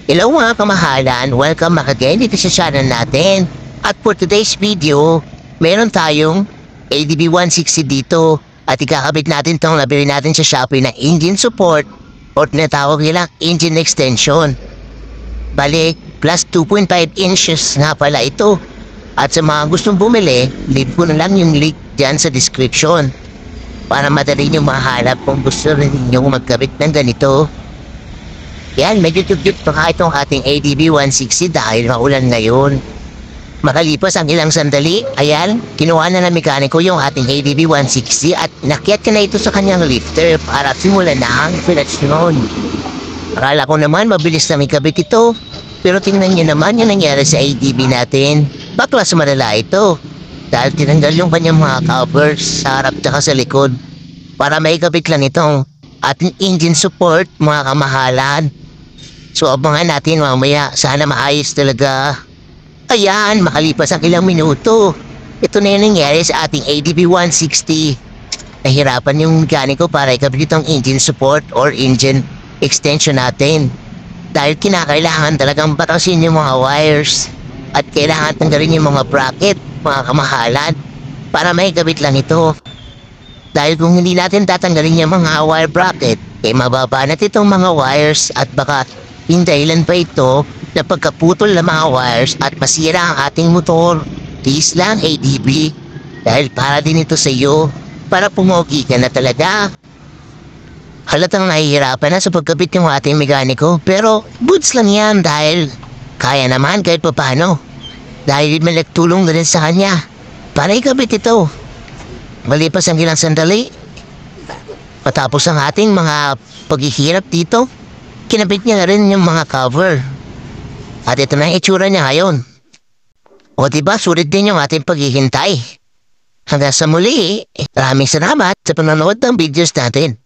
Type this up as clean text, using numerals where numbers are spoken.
Hello mga kamahalan, welcome back again dito sa channel natin. At for today's video, meron tayong ADB 160 dito at ikakabit natin itong nabili natin sa Shopee na engine support o tinatawag nilang engine extension. Bale, plus 2.5 inches nga pala ito. At sa mga gustong bumili, leave ko na lang yung link dyan sa description para madali nyo mahanap kung gusto rin nyo magkabit ng ganito. Yan, medyo tugtog pa nga itong ating ADB 160 dahil maulan ngayon. Makalipas ang ilang sandali, ayan, kinuha na ng mekaniko yung ating ADB 160 at nakyat ka na ito sa kanyang lifter para simulan na ang operasyon. Akala ko naman mabilis na may kabit ito, pero tingnan nyo naman yung nangyari sa ADB natin. Baklas malala ito dahil tinanggal yung kanyang mga covers sa harap at sa likod para may kabit lang itong ating engine support, mga kamahalan. So abangan natin mamaya, sana maayos talaga. Ayan, makalipas ang ilang minuto. Ito na yung nangyari sa ating ADB 160. Nahirapan yung mekaniko para ikabit itong engine support or engine extension natin. Dahil kinakailangan talagang batasin yung mga wires at kailangan tanggalin yung mga bracket, mga kamahalan, para may kabit lang ito. Dahil kung hindi natin tatanggalin yung mga wire bracket, mababa na itong mga wires at baka yung dahilan pa ito na pagkaputol ng mga wires at masira ang ating motor. Please lang ADB, dahil para din ito sa iyo, para pumogi ka na talaga. Halatang nahihirapan na sa pagkabit yung ating mekaniko, pero goods lang yan dahil kaya naman kahit paano. Dahil may nagtulong na rin sa kanya para ikabit ito. Malipas ang ilang sandali, patapos ang ating mga paghihirap dito, kinabit niya na rin yung mga cover. At ito na ang itsura niya ngayon. O diba, sulit din yung ating paghihintay. Hanggang sa muli, maraming salamat sa panonood ng videos natin.